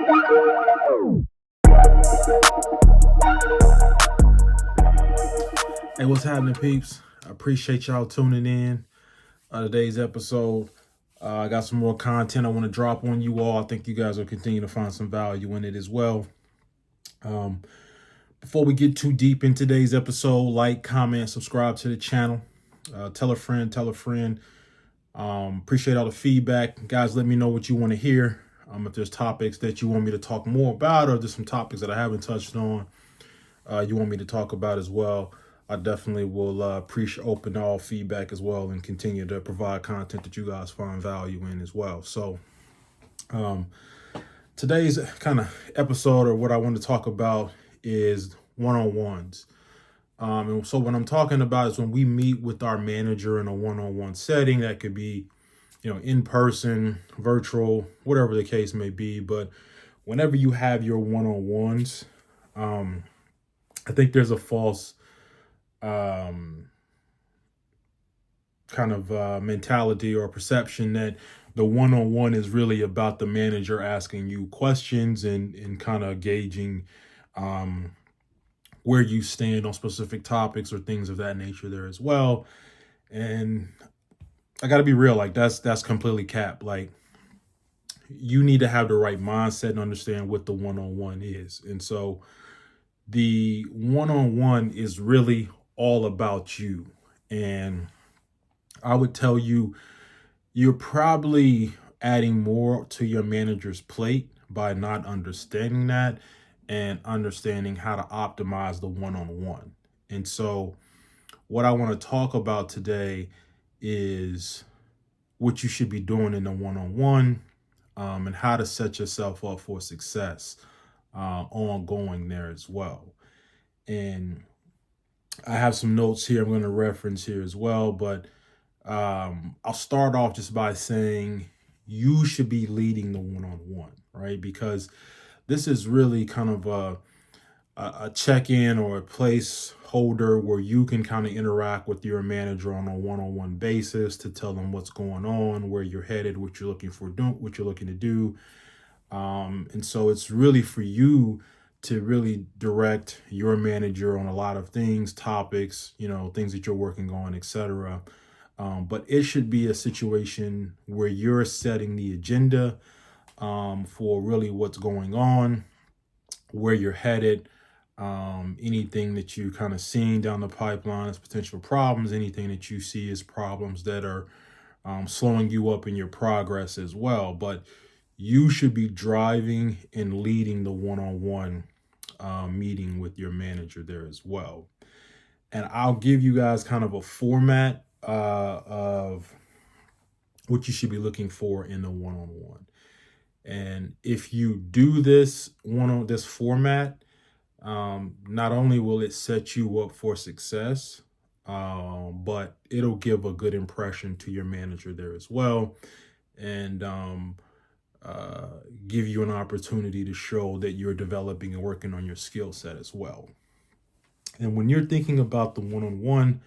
Hey, what's happening, peeps? I appreciate y'all tuning in. Today's episode, I got some more content I want to drop on you all. I think you guys will continue to find some value in it as well. Um, Before we get too deep in today's episode, like, comment, subscribe to the channel. Tell a friend, tell a friend. Appreciate all the feedback. Guys, let me know what you want to hear. If there's topics that you want me to talk more about, or there's some topics that I haven't touched on, you want me to talk about as well, I definitely will appreciate open to all feedback as well and continue to provide content that you guys find value in as well. So today's kind of episode, or what I want to talk about, is one-on-ones. And so what I'm talking about is when we meet with our manager in a one-on-one setting. That could be, in person, virtual, whatever the case may be. But whenever you have your one-on-ones, I think there's a false mentality or perception that the one-on-one is really about the manager asking you questions and kind of gauging where you stand on specific topics or things of that nature there as well. And I got to be real, like that's completely cap. Like, you need to have the right mindset and understand what the one-on-one is. And so the one-on-one is really all about you. And I would tell you, you're probably adding more to your manager's plate by not understanding that and understanding how to optimize the one-on-one. And so what I want to talk about today is what you should be doing in the one-on-one, and how to set yourself up for success ongoing there as well. And I have some notes here I'm going to reference here as well, but I'll start off just by saying you should be leading the one-on-one, right? Because this is really kind of a check-in or a placeholder where you can kind of interact with your manager on a one-on-one basis to tell them what's going on, where you're headed, what you're looking for, what you're looking to do. And so it's really for you to really direct your manager on a lot of things, topics, things that you're working on, etc. But it should be a situation where you're setting the agenda for really what's going on, where you're headed, anything that you kind of seeing down the pipeline as potential problems, anything that you see as problems that are slowing you up in your progress as well. But you should be driving and leading the one-on-one meeting with your manager there as well. And I'll give you guys kind of a format of what you should be looking for in the one-on-one. And if you do this this format, not only will it set you up for success, but it'll give a good impression to your manager there as well, and give you an opportunity to show that you're developing and working on your skill set as well. And when you're thinking about the one-on-one,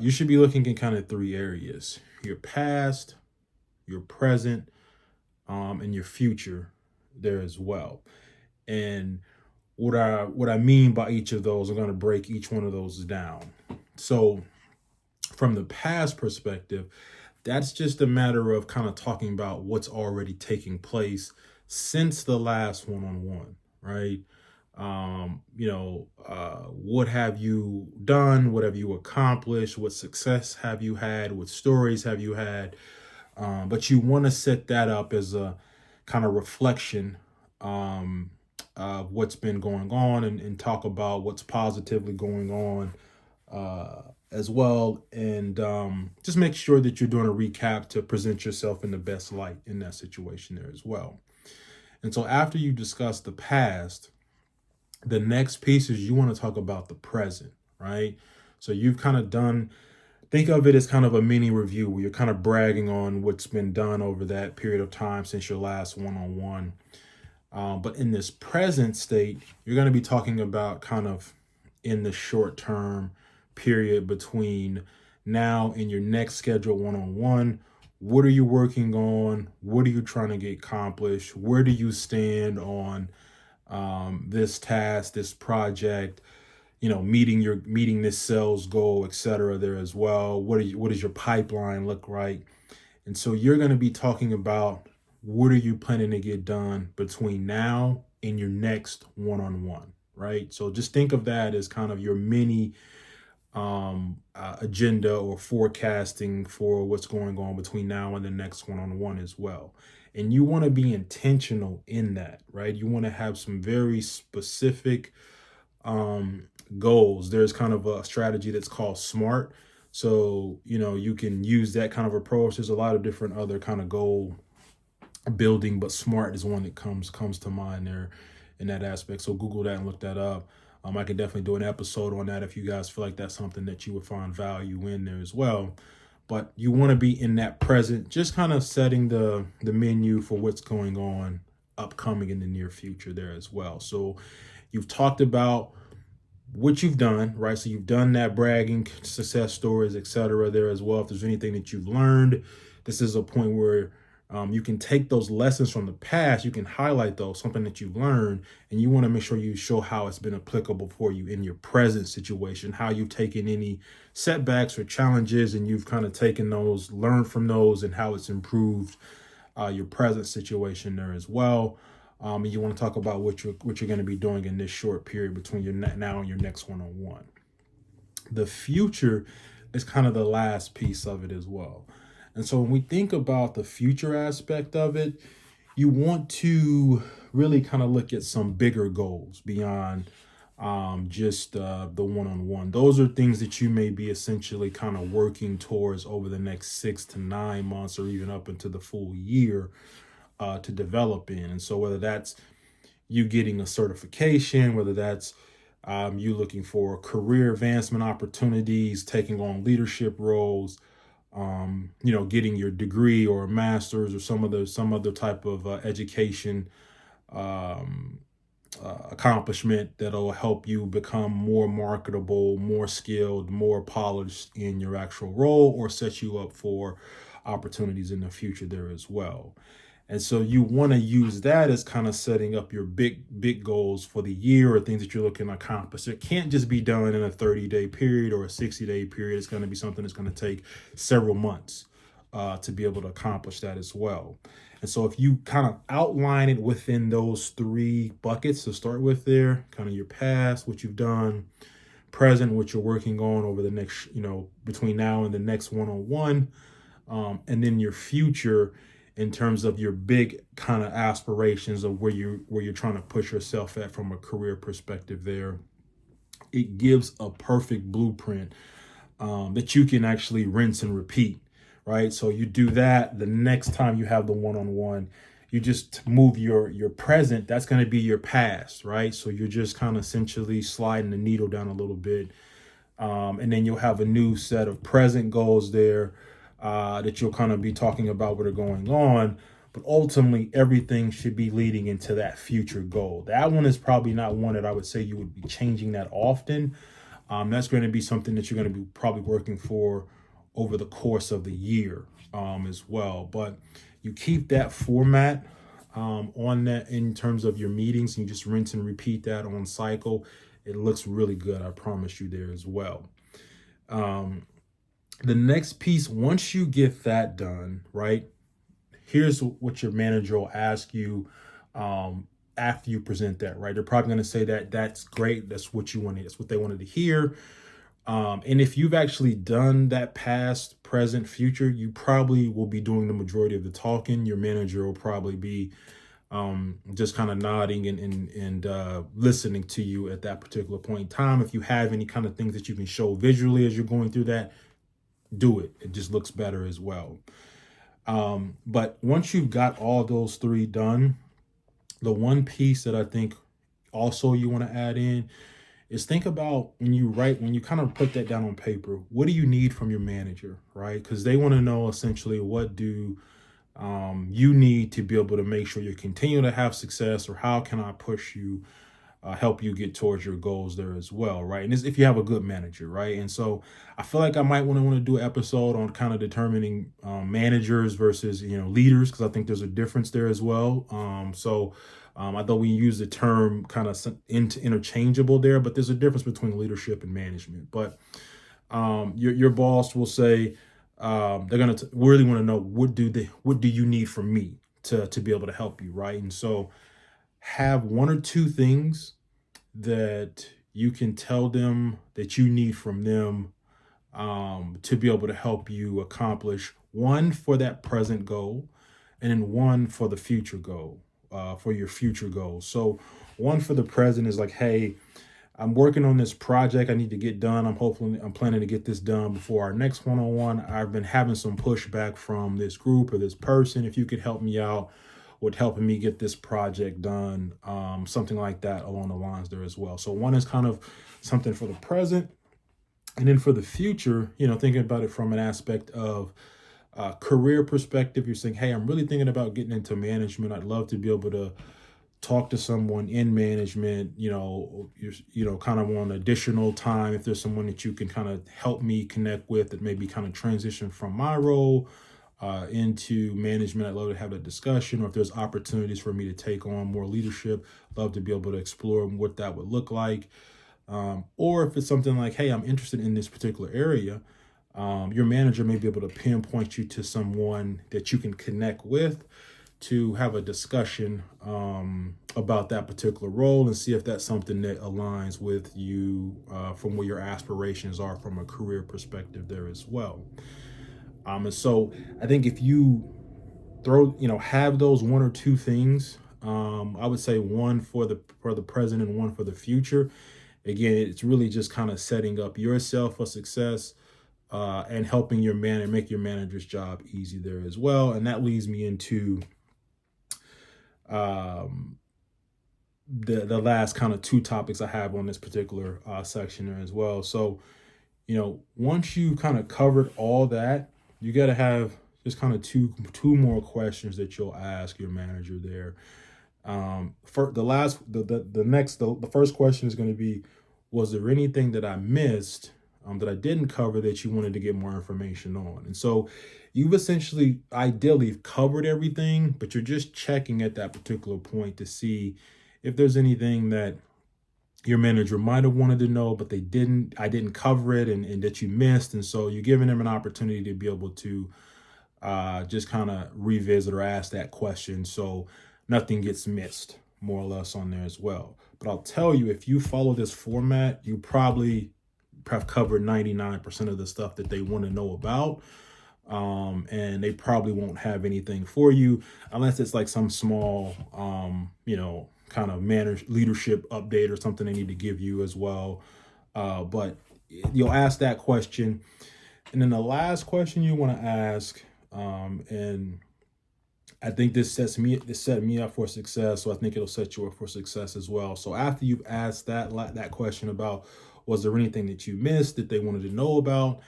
you should be looking in kind of three areas: your past, your present, and your future there as well. And what I mean by each of those, I'm going to break each one of those down. So from the past perspective, that's just a matter of kind of talking about what's already taking place since the last one-on-one, right? What have you done? What have you accomplished? What success have you had? What stories have you had? But you want to set that up as a kind of reflection of what's been going on, and talk about what's positively going on as well. And just make sure that you're doing a recap to present yourself in the best light in that situation there as well. And so after you discuss the past, the next piece is you want to talk about the present, right? So you've kind of think of it as kind of a mini review where you're kind of bragging on what's been done over that period of time since your last one-on-one. But in this present state, you're going to be talking about kind of in the short term period between now and your next scheduled one-on-one, What are you working on? What are you trying to get accomplished? Where do you stand on this task, this project? Meeting this sales goal, etc. There as well. What does your pipeline look like? And so you're going to be talking about what are you planning to get done between now and your next one-on-one, right? So just think of that as kind of your mini agenda or forecasting for what's going on between now and the next one-on-one as well. And you want to be intentional in that, right? You want to have some very specific goals. There's kind of a strategy that's called SMART. So, you can use that kind of approach. There's a lot of different other kind of goal building, but SMART is one that comes to mind there in that aspect. So Google that and look that up. I could definitely do an episode on that if you guys feel like that's something that you would find value in there as well. But you want to be in that present, just kind of setting the menu for what's going on upcoming in the near future there as well. So you've talked about what you've done, right? So you've done that bragging, success stories, etc. there as well. If there's anything that you've learned, this is a point where you can take those lessons from the past, you can highlight those, something that you've learned, and you want to make sure you show how it's been applicable for you in your present situation, how you've taken any setbacks or challenges and you've kind of taken those, learned from those, and how it's improved your present situation there as well. And you want to talk about what you're going to be doing in this short period between your now and your next one-on-one. The future is kind of the last piece of it as well. And so when we think about the future aspect of it, you want to really kind of look at some bigger goals beyond just the one-on-one. Those are things that you may be essentially kind of working towards over the next 6 to 9 months or even up into the full year to develop in. And so whether that's you getting a certification, whether that's you looking for career advancement opportunities, taking on leadership roles, getting your degree or a master's or some other type of education accomplishment that'll help you become more marketable, more skilled, more polished in your actual role, or set you up for opportunities in the future there as well. And so you want to use that as kind of setting up your big goals for the year or things that you're looking to accomplish. It can't just be done in a 30-day period or a 60-day period. It's going to be something that's going to take several months to be able to accomplish that as well. And so if you kind of outline it within those 3 buckets to start with there, kind of your past, what you've done, present, what you're working on over the next, between now and the next one-on-one, and then your future in terms of your big kind of aspirations of where you're trying to push yourself at from a career perspective there. It gives a perfect blueprint that you can actually rinse and repeat, right? So you do that the next time you have the one-on-one, you just move your present, that's going to be your past, right? So you're just kind of essentially sliding the needle down a little bit. And then you'll have a new set of present goals there that you'll kind of be talking about what are going on, but ultimately everything should be leading into that future goal. That one is probably not one that I would say you would be changing that often. That's going to be something that you're going to be probably working for over the course of the year as well. But you keep that format on that in terms of your meetings, and you just rinse and repeat that on cycle. It looks really good, I promise you there as well. The next piece, once you get that done, right, here's what your manager will ask you after you present that, right? They're probably going to say that that's great. That's what you wanted. That's what they wanted to hear. And if you've actually done that past, present, future, you probably will be doing the majority of the talking. Your manager will probably be just kind of nodding and listening to you at that particular point in time. If you have any kind of things that you can show visually as you're going through that, do it. It just looks better as well. But once you've got all those 3 done, the one piece that I think also you want to add in is think about when you kind of put that down on paper, what do you need from your manager, right? Because they want to know essentially what do you need to be able to make sure you continue to have success, or how can I push you help you get towards your goals there as well, right? And this, if you have a good manager, right? And so I feel like I might want to do an episode on kind of determining managers versus leaders, because I think there's a difference there as well. I thought we use the term kind of interchangeable there, but there's a difference between leadership and management. But your boss will say they're gonna really want to know what do you need from me to be able to help you, right? And so have one or two things that you can tell them that you need from them to be able to help you accomplish one for that present goal, and then one for the future goal, for your future goals. So one for the present is like, hey, I'm working on this project I need to get done. I'm planning to get this done before our next one-on-one. I've been having some pushback from this group or this person. If you could help me out with helping me get this project done, something like that along the lines there as well. So one is kind of something for the present. And then for the future, thinking about it from an aspect of career perspective, you're saying, hey, I'm really thinking about getting into management. I'd love to be able to talk to someone in management, you're kind of on additional time. If there's someone that you can kind of help me connect with that maybe kind of transition from my role into management, I'd love to have that discussion. Or if there's opportunities for me to take on more leadership, love to be able to explore what that would look like. Or if it's something like, hey, I'm interested in this particular area, your manager may be able to pinpoint you to someone that you can connect with to have a discussion about that particular role and see if that's something that aligns with you from where your aspirations are from a career perspective there as well. And so I think if you have those one or two things, I would say one for the present and one for the future. Again, it's really just kind of setting up yourself for success and helping your make your manager's job easy there as well. And that leads me into the last kind of two topics I have on this particular section there as well. So, once you kind of covered all that, you got to have just kind of two more questions that you'll ask your manager there. For the first question is going to be, was there anything that I missed that I didn't cover that you wanted to get more information on? And so you've essentially ideally covered everything, but you're just checking at that particular point to see if there's anything that your manager might have wanted to know, but I didn't cover it and that you missed. And so you're giving them an opportunity to be able to just kind of revisit or ask that question so nothing gets missed more or less on there as well. But I'll tell you, if you follow this format, you probably have covered 99% of the stuff that they want to know about. And they probably won't have anything for you unless it's like some small, kind of leadership update or something they need to give you as well. But you'll ask that question. And then the last question you want to ask, and I think this set me up for success. So I think it'll set you up for success as well. So after you've asked that question about, was there anything that you missed that they wanted to know about?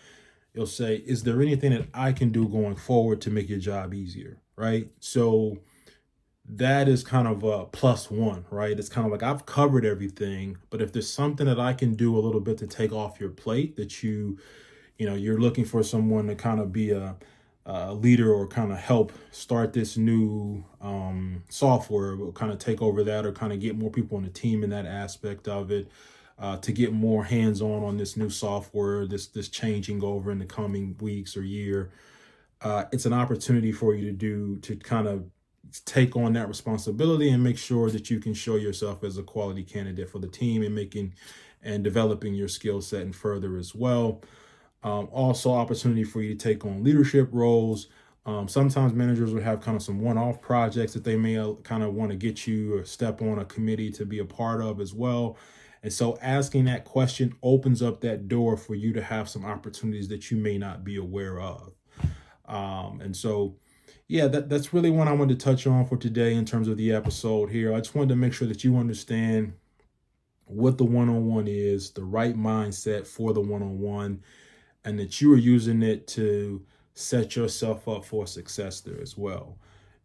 You'll say, is there anything that I can do going forward to make your job easier? Right. So that is kind of a plus one, right? It's kind of like, I've covered everything, but if there's something that I can do a little bit to take off your plate, that you're looking for someone to kind of be a leader or kind of help start this new software, will kind of take over that or kind of get more people on the team in that aspect of it, to get more hands-on this new software, this changing over in the coming weeks or year. It's an opportunity for you to kind of take on that responsibility and make sure that you can show yourself as a quality candidate for the team and developing your skill set and further as well. Also opportunity for you to take on leadership roles. Sometimes managers will have kind of some one-off projects that they may kind of want to get you or step on a committee to be a part of as well. And so asking that question opens up that door for you to have some opportunities that you may not be aware of. And so, yeah, that's really what I wanted to touch on for today in terms of the episode here. I just wanted to make sure that you understand what the one-on-one is, the right mindset for the one-on-one, and that you are using it to set yourself up for success there as well.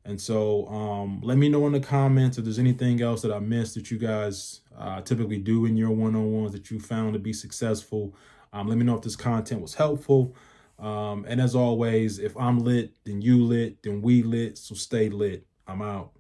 And so let me know in the comments if there's anything else that I missed that you guys typically do in your one-on-ones that you found to be successful. Let me know if this content was helpful. And as always, if I'm lit, then you lit, then we lit. So stay lit. I'm out.